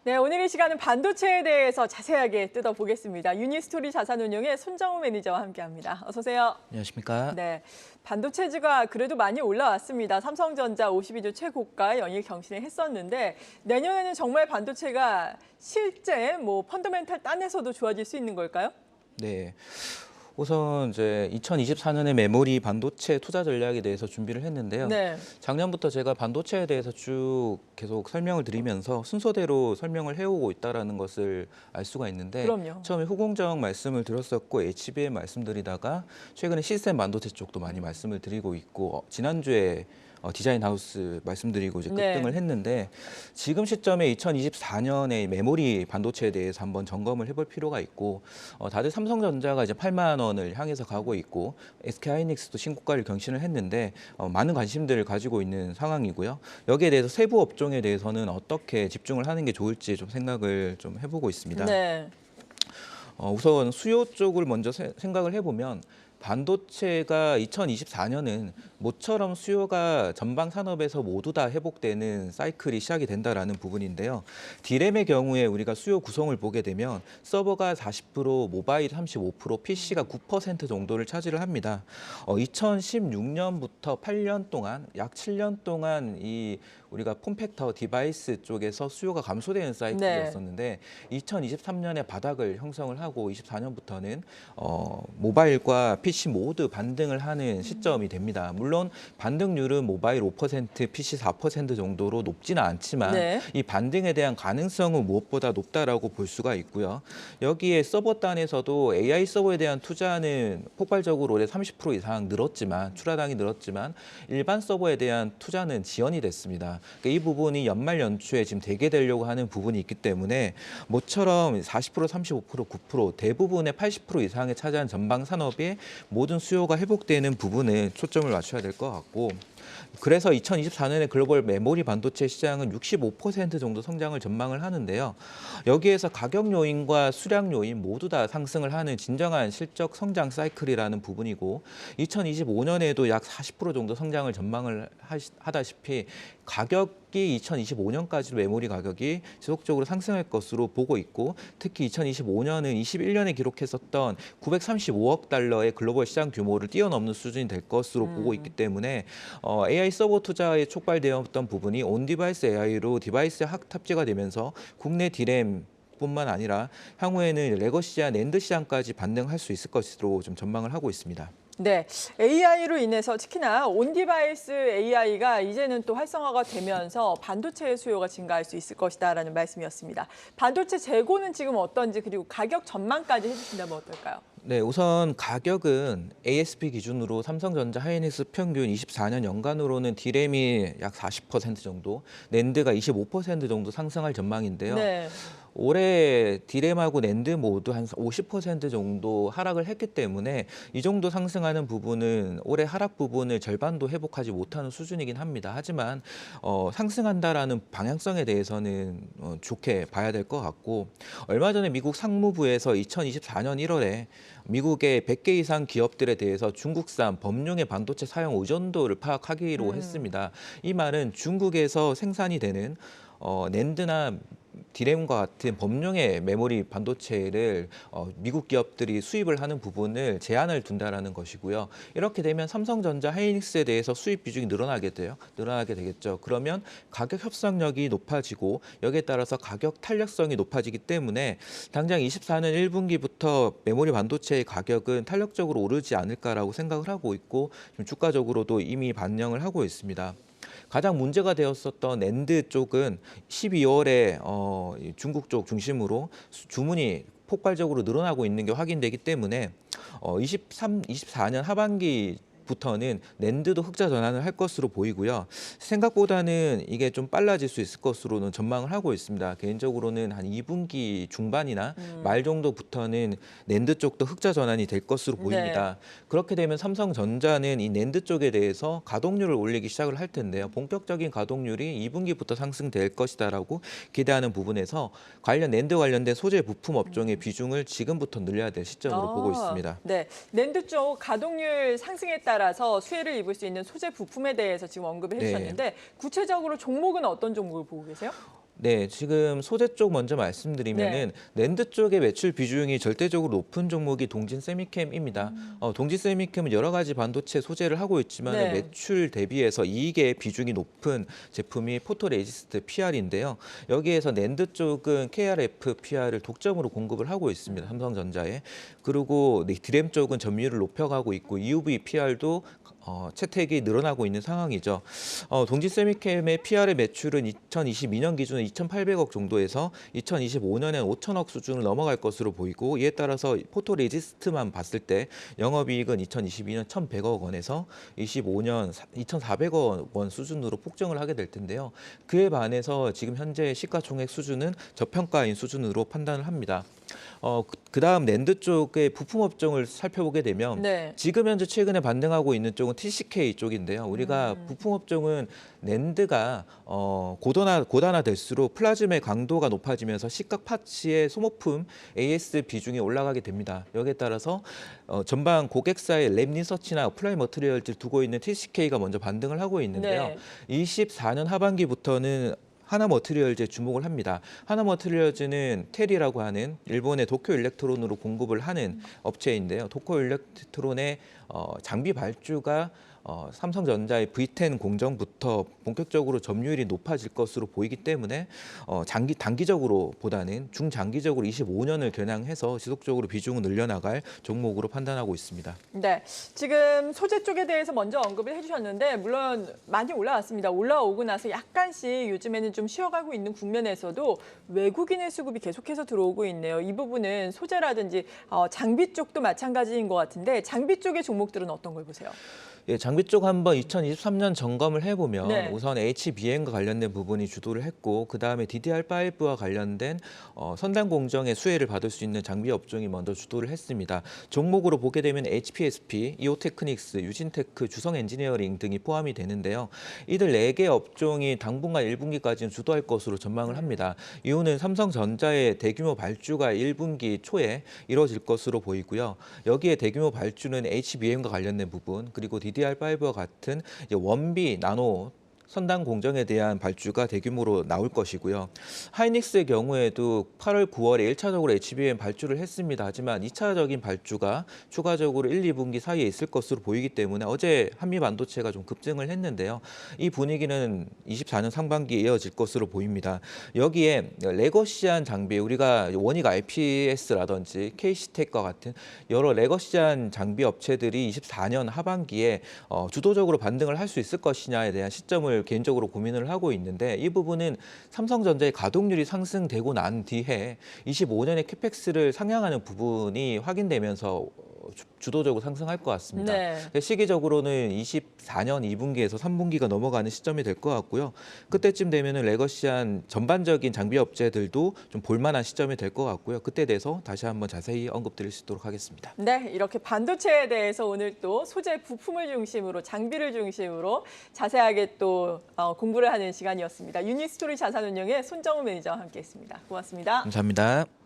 네, 오늘 이 시간은 반도체에 대해서 자세하게 뜯어보겠습니다. 유니스토리 자산운용의 손정우 매니저와 함께합니다. 어서 오세요. 안녕하십니까? 네, 반도체주가 그래도 많이 올라왔습니다. 삼성전자 52주 최고가 연일 경신을 했었는데 내년에는 정말 반도체가 실제 펀더멘탈 딴에서도 좋아질 수 있는 걸까요? 네. 우선 이제 2024년에 메모리 반도체 투자 전략에 대해서 준비를 했는데요. 네. 작년부터 제가 반도체에 대해서 쭉 계속 설명을 드리면서 순서대로 설명을 해오고 있다는 것을 알 수가 있는데 그럼요. 처음에 후공정 말씀을 드렸었고 HBM 말씀드리다가 최근에 시스템 반도체 쪽도 많이 말씀을 드리고 있고 지난주에 디자인 하우스 말씀드리고 이제 네. 급등을 했는데 지금 시점에 2024년에 메모리 반도체에 대해서 한번 점검을 해볼 필요가 있고 다들 삼성전자가 이제 8만 원을 향해서 가고 있고 SK하이닉스도 신고가를 경신을 했는데 많은 관심들을 가지고 있는 상황이고요. 여기에 대해서 세부 업종에 대해서는 어떻게 집중을 하는 게 좋을지 좀 생각을 좀 해보고 있습니다. 네. 우선 수요 쪽을 먼저 생각을 해보면 반도체가 2024년은 모처럼 수요가 전방 산업에서 모두 다 회복되는 사이클이 시작이 된다라는 부분인데요. D램의 경우에 우리가 수요 구성을 보게 되면 서버가 40%, 모바일 35%, PC가 9% 정도를 차지를 합니다. 2016년부터 8년 동안 약 7년 동안 이 우리가 폼팩터 디바이스 쪽에서 수요가 감소되는 사이클이었었는데 2023년에 바닥을 형성을 하고 24년부터는 모바일과 PC 모두 반등을 하는 시점이 됩니다. 물론 반등률은 모바일 5%, PC 4% 정도로 높지는 않지만 네. 이 반등에 대한 가능성은 무엇보다 높다라고 볼 수가 있고요. 여기에 서버 단에서도 AI 서버에 대한 투자는 폭발적으로 올해 30% 이상 늘었지만 출하량이 늘었지만 일반 서버에 대한 투자는 지연이 됐습니다. 그러니까 이 부분이 연말 연초에 지금 대개되려고 하는 부분이 있기 때문에 모처럼 40%, 35%, 9% 대부분의 80% 이상을 차지한 전방 산업의 모든 수요가 회복되는 부분에 초점을 맞춰야 될 것 같고 그래서 2024년에 글로벌 메모리 반도체 시장은 65% 정도 성장을 전망을 하는데요. 여기에서 가격 요인과 수량 요인 모두 다 상승을 하는 진정한 실적 성장 사이클이라는 부분이고 2025년에도 약 40% 정도 성장을 전망을 하다시피 가격이 2025년까지도 메모리 가격이 지속적으로 상승할 것으로 보고 있고 특히 2025년은 21년에 기록했었던 935억 달러의 글로벌 시장 규모를 뛰어넘는 수준이 될 것으로 보고 있기 때문에 AI 서버 투자에 촉발되었던 부분이 온 디바이스 AI로 디바이스에 탑재가 되면서 국내 D램 뿐만 아니라 향후에는 레거시와 낸드 시장까지 반등할 수 있을 것으로 좀 전망을 하고 있습니다. 네, AI로 인해서 특히나 온디바이스 AI가 이제는 또 활성화가 되면서 반도체의 수요가 증가할 수 있을 것이다라는 말씀이었습니다. 반도체 재고는 지금 어떤지 그리고 가격 전망까지 해주신다면 어떨까요? 네, 우선 가격은 ASP 기준으로 삼성전자 하이닉스 평균 24년 연간으로는 D램이 약 40% 정도, 낸드가 25% 정도 상승할 전망인데요. 네. 올해 D램하고 낸드 모두 한 50% 정도 하락을 했기 때문에 이 정도 상승하는 부분은 올해 하락 부분을 절반도 회복하지 못하는 수준이긴 합니다. 하지만 상승한다라는 방향성에 대해서는 좋게 봐야 될 것 같고 얼마 전에 미국 상무부에서 2024년 1월에 미국의 100개 이상 기업들에 대해서 중국산 범용의 반도체 사용 의존도를 파악하기로 했습니다. 이 말은 중국에서 생산이 되는 낸드나 D램과 같은 범용의 메모리 반도체를 미국 기업들이 수입을 하는 부분을 제한을 둔다라는 것이고요. 이렇게 되면 삼성전자, 하이닉스에 대해서 수입 비중이 늘어나게 되겠죠. 그러면 가격 협상력이 높아지고 여기에 따라서 가격 탄력성이 높아지기 때문에 당장 24년 1분기부터 메모리 반도체의 가격은 탄력적으로 오르지 않을까라고 생각을 하고 있고 좀 주가적으로도 이미 반영을 하고 있습니다. 가장 문제가 되었었던 낸드 쪽은 12월에 중국 쪽 중심으로 주문이 폭발적으로 늘어나고 있는 게 확인되기 때문에 24년 하반기 부터는 낸드도 흑자 전환을 할 것으로 보이고요. 생각보다는 이게 좀 빨라질 수 있을 것으로는 전망을 하고 있습니다. 개인적으로는 한 2분기 중반이나 말 정도부터는 낸드 쪽도 흑자 전환이 될 것으로 보입니다. 그렇게 되면 삼성전자는 이 낸드 쪽에 대해서 가동률을 올리기 시작을 할 텐데요. 본격적인 가동률이 2분기부터 상승될 것이다라고 기대하는 부분에서 낸드 관련된 소재 부품 업종의 비중을 지금부터 늘려야 될 시점으로 보고 있습니다. 네, 낸드 쪽 가동률 상승에 따라서 수혜를 입을 수 있는 소재 부품에 대해서 지금 언급을 해주셨는데 구체적으로 종목은 어떤 종목을 보고 계세요? 네, 지금 소재 쪽 먼저 말씀드리면은 낸드 쪽의 매출 비중이 절대적으로 높은 종목이 동진 세미캠입니다. 동진 세미캠은 여러 가지 반도체 소재를 하고 있지만 네. 매출 대비해서 이익의 비중이 높은 제품이 포토레지스트 PR인데요. 여기에서 낸드 쪽은 KrF PR을 독점으로 공급을 하고 있습니다. 삼성전자에. 그리고 디램 쪽은 점유율을 높여가고 있고 EUV PR도 채택이 늘어나고 있는 상황이죠. 동진 세미캠의 PR의 매출은 2022년 기준으로 2,800억 정도에서 2025년엔 5천억 수준을 넘어갈 것으로 보이고 이에 따라서 포토레지스트만 봤을 때 영업이익은 2022년 1,100억 원에서 25년 2,400억 원 수준으로 폭증을 하게 될 텐데요. 그에 반해서 지금 현재 시가총액 수준은 저평가인 수준으로 판단을 합니다. 그다음 낸드 쪽의 부품 업종을 살펴보게 되면 지금 현재 최근에 반등하고 있는 쪽은 TCK 쪽인데요. 우리가 부품 업종은 낸드가 고단화될수록 플라즘의 강도가 높아지면서 시각 파츠의 소모품 AS 비중이 올라가게 됩니다. 여기에 따라서 전방 고객사의 랩 리서치나 어플라이 머티리얼즈를 두고 있는 TCK가 먼저 반등을 하고 있는데요. 24년 하반기부터는 하나머티리얼즈에 주목을 합니다. 하나머티리얼즈는 테리라고 하는 일본의 도쿄 일렉트론으로 공급을 하는 업체인데요. 도쿄 일렉트론의 장비 발주가 삼성전자의 V10 공정부터 본격적으로 점유율이 높아질 것으로 보이기 때문에 단기적으로보다는 중장기적으로 25년을 겨냥해서 지속적으로 비중을 늘려나갈 종목으로 판단하고 있습니다. 네, 지금 소재 쪽에 대해서 먼저 언급을 해주셨는데 물론 많이 올라왔습니다. 올라오고 나서 약간씩 요즘에는 좀 쉬어가고 있는 국면에서도 외국인의 수급이 계속해서 들어오고 있네요. 이 부분은 소재라든지 장비 쪽도 마찬가지인 것 같은데 장비 쪽의 종목들은 어떤 걸 보세요? 예, 장비 쪽 한번 2023년 점검을 해보면 우선 HBM과 관련된 부분이 주도를 했고 그다음에 DDR5와 관련된 선단 공정의 수혜를 받을 수 있는 장비 업종이 먼저 주도를 했습니다. 종목으로 보게 되면 HPSP, 이오테크닉스, 유진테크, 주성엔지니어링 등이 포함이 되는데요. 이들 4개 업종이 당분간 1분기까지는 주도할 것으로 전망을 합니다. 이유는 삼성전자의 대규모 발주가 1분기 초에 이뤄질 것으로 보이고요. 여기에 대규모 발주는 HBM과 관련된 부분 그리고 DDR5와 같은 원비 나노 선단 공정에 대한 발주가 대규모로 나올 것이고요. 하이닉스의 경우에도 8월, 9월에 1차적으로 HBM 발주를 했습니다. 하지만 2차적인 발주가 추가적으로 1, 2분기 사이에 있을 것으로 보이기 때문에 어제 한미 반도체가 좀 급증을 했는데요. 이 분위기는 24년 상반기에 이어질 것으로 보입니다. 여기에 레거시한 장비, 우리가 원익 IPS라든지 KC텍과 같은 여러 레거시한 장비 업체들이 24년 하반기에 주도적으로 반등을 할 수 있을 것이냐에 대한 시점을 개인적으로 고민을 하고 있는데 이 부분은 삼성전자의 가동률이 상승되고 난 뒤에 25년의 캐펙스를 상향하는 부분이 확인되면서 주도적으로 상승할 것 같습니다. 시기적으로는 24년 2분기에서 3분기가 넘어가는 시점이 될 것 같고요. 그때쯤 되면은 레거시한 전반적인 장비 업체들도 좀 볼만한 시점이 될 것 같고요. 그때 대해서 다시 한번 자세히 언급드릴 수 있도록 하겠습니다. 네, 이렇게 반도체에 대해서 오늘 또 소재 부품을 중심으로 장비를 중심으로 자세하게 또 공부를 하는 시간이었습니다. 유니스토리 자산운용의 손정우 매니저와 함께했습니다. 고맙습니다. 감사합니다.